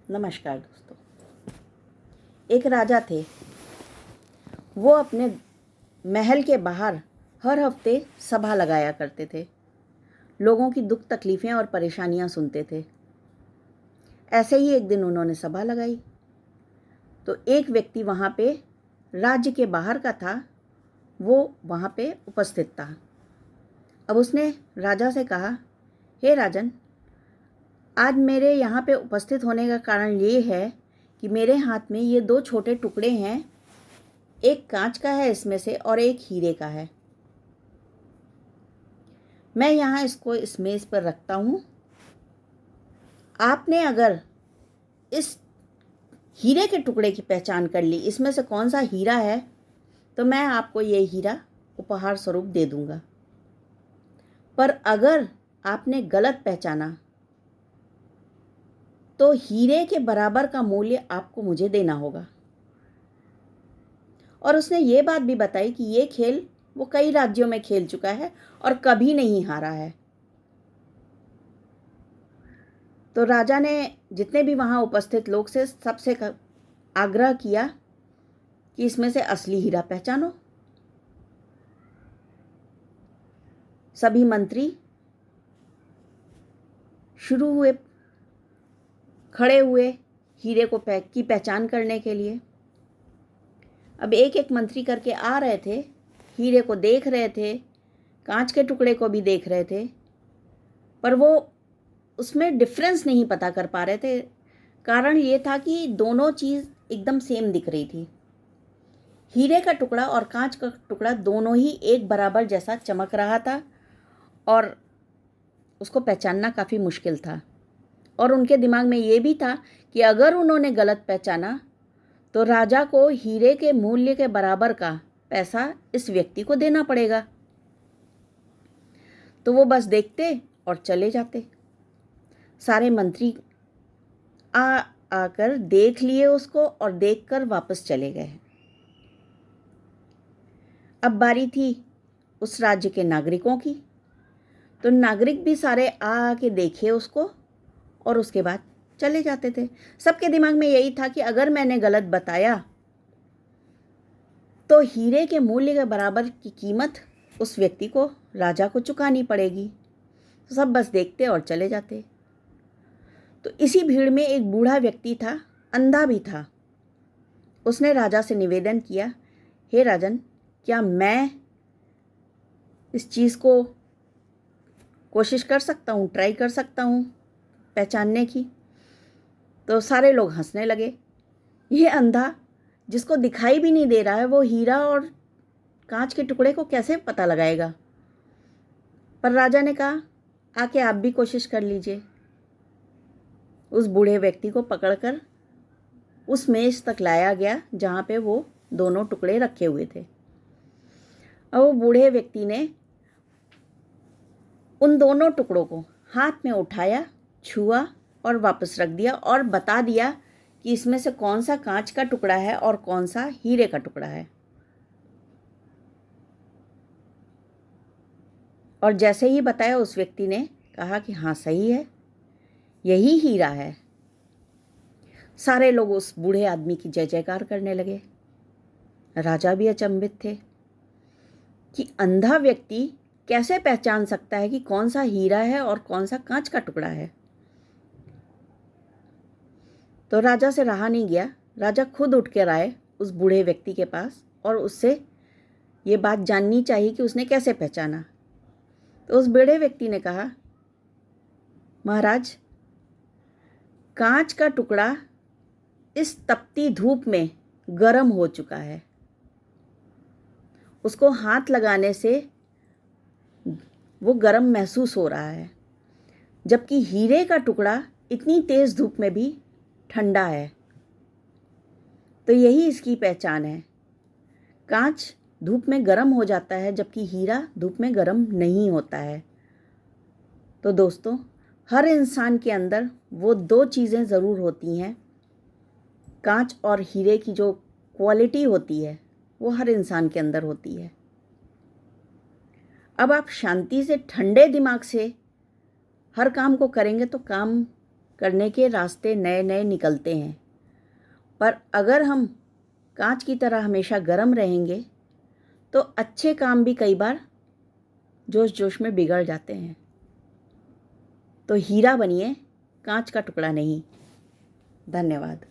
नमस्कार दोस्तों। एक राजा थे। वो अपने महल के बाहर हर हफ्ते सभा लगाया करते थे। लोगों की दुख तकलीफ़ें और परेशानियां सुनते थे। ऐसे ही एक दिन उन्होंने सभा लगाई तो एक व्यक्ति वहाँ पे राज्य के बाहर का था, वो वहाँ पे उपस्थित था। अब उसने राजा से कहा, हे राजन, आज मेरे यहाँ पे उपस्थित होने का कारण ये है कि मेरे हाथ में ये दो छोटे टुकड़े हैं। एक कांच का है इसमें से और एक हीरे का है। मैं यहाँ इसको इस मेज़ पर रखता हूँ। आपने अगर इस हीरे के टुकड़े की पहचान कर ली, इसमें से कौन सा हीरा है, तो मैं आपको ये हीरा उपहार स्वरूप दे दूँगा। पर अगर आपने गलत पहचाना तो हीरे के बराबर का मूल्य आपको मुझे देना होगा। और उसने ये बात भी बताई कि ये खेल वो कई राज्यों में खेल चुका है और कभी नहीं हारा है। तो राजा ने जितने भी वहाँ उपस्थित लोग से सबसे आग्रह किया कि इसमें से असली हीरा पहचानो। सभी मंत्री शुरू हुए, खड़े हुए हीरे को की पहचान करने के लिए। अब एक एक मंत्री करके आ रहे थे, हीरे को देख रहे थे, कांच के टुकड़े को भी देख रहे थे, पर वो उसमें डिफरेंस नहीं पता कर पा रहे थे। कारण ये था कि दोनों चीज़ एकदम सेम दिख रही थी। हीरे का टुकड़ा और कांच का टुकड़ा दोनों ही एक बराबर जैसा चमक रहा था और उसको पहचानना काफ़ी मुश्किल था। और उनके दिमाग में ये भी था कि अगर उन्होंने गलत पहचाना तो राजा को हीरे के मूल्य के बराबर का पैसा इस व्यक्ति को देना पड़ेगा। तो वो बस देखते और चले जाते। सारे मंत्री आकर देख लिए उसको और देखकर वापस चले गए। अब बारी थी उस राज्य के नागरिकों की। तो नागरिक भी सारे आके देखे उसको और उसके बाद चले जाते थे। सबके दिमाग में यही था कि अगर मैंने गलत बताया तो हीरे के मूल्य के बराबर की कीमत उस व्यक्ति को, राजा को चुकानी पड़ेगी। तो सब बस देखते और चले जाते। तो इसी भीड़ में एक बूढ़ा व्यक्ति था, अंधा भी था। उसने राजा से निवेदन किया, हे राजन, क्या मैं इस चीज़ को कोशिश कर सकता हूँ, ट्राई कर सकता हूँ पहचानने की? तो सारे लोग हंसने लगे। ये अंधा जिसको दिखाई भी नहीं दे रहा है, वो हीरा और कांच के टुकड़े को कैसे पता लगाएगा? पर राजा ने कहा, आके आप भी कोशिश कर लीजिए। उस बूढ़े व्यक्ति को पकड़कर उस मेज तक लाया गया जहाँ पे वो दोनों टुकड़े रखे हुए थे। और वो बूढ़े व्यक्ति ने उन दोनों टुकड़ों को हाथ में उठाया, छुआ और वापस रख दिया और बता दिया कि इसमें से कौन सा कांच का टुकड़ा है और कौन सा हीरे का टुकड़ा है। और जैसे ही बताया, उस व्यक्ति ने कहा कि हाँ, सही है, यही हीरा है। सारे लोग उस बूढ़े आदमी की जय जयकार करने लगे। राजा भी अचंभित थे कि अंधा व्यक्ति कैसे पहचान सकता है कि कौन सा हीरा है और कौन सा कांच का टुकड़ा है। तो राजा से रहा नहीं गया। राजा खुद उठ कर आए उस बूढ़े व्यक्ति के पास और उससे ये बात जाननी चाहिए कि उसने कैसे पहचाना। तो उस बूढ़े व्यक्ति ने कहा, महाराज, कांच का टुकड़ा इस तपती धूप में गर्म हो चुका है। उसको हाथ लगाने से वो गर्म महसूस हो रहा है, जबकि हीरे का टुकड़ा इतनी तेज धूप में भी ठंडा है। तो यही इसकी पहचान है। कांच धूप में गर्म हो जाता है जबकि हीरा धूप में गर्म नहीं होता है। तो दोस्तों, हर इंसान के अंदर वो दो चीज़ें ज़रूर होती हैं। कांच और हीरे की जो क्वालिटी होती है वो हर इंसान के अंदर होती है। अब आप शांति से, ठंडे दिमाग से हर काम को करेंगे तो काम करने के रास्ते नए नए निकलते हैं, पर अगर हम कांच की तरह हमेशा गर्म रहेंगे तो अच्छे काम भी कई बार जोश जोश में बिगड़ जाते हैं। तो हीरा बनिए, कांच का टुकड़ा नहीं। धन्यवाद।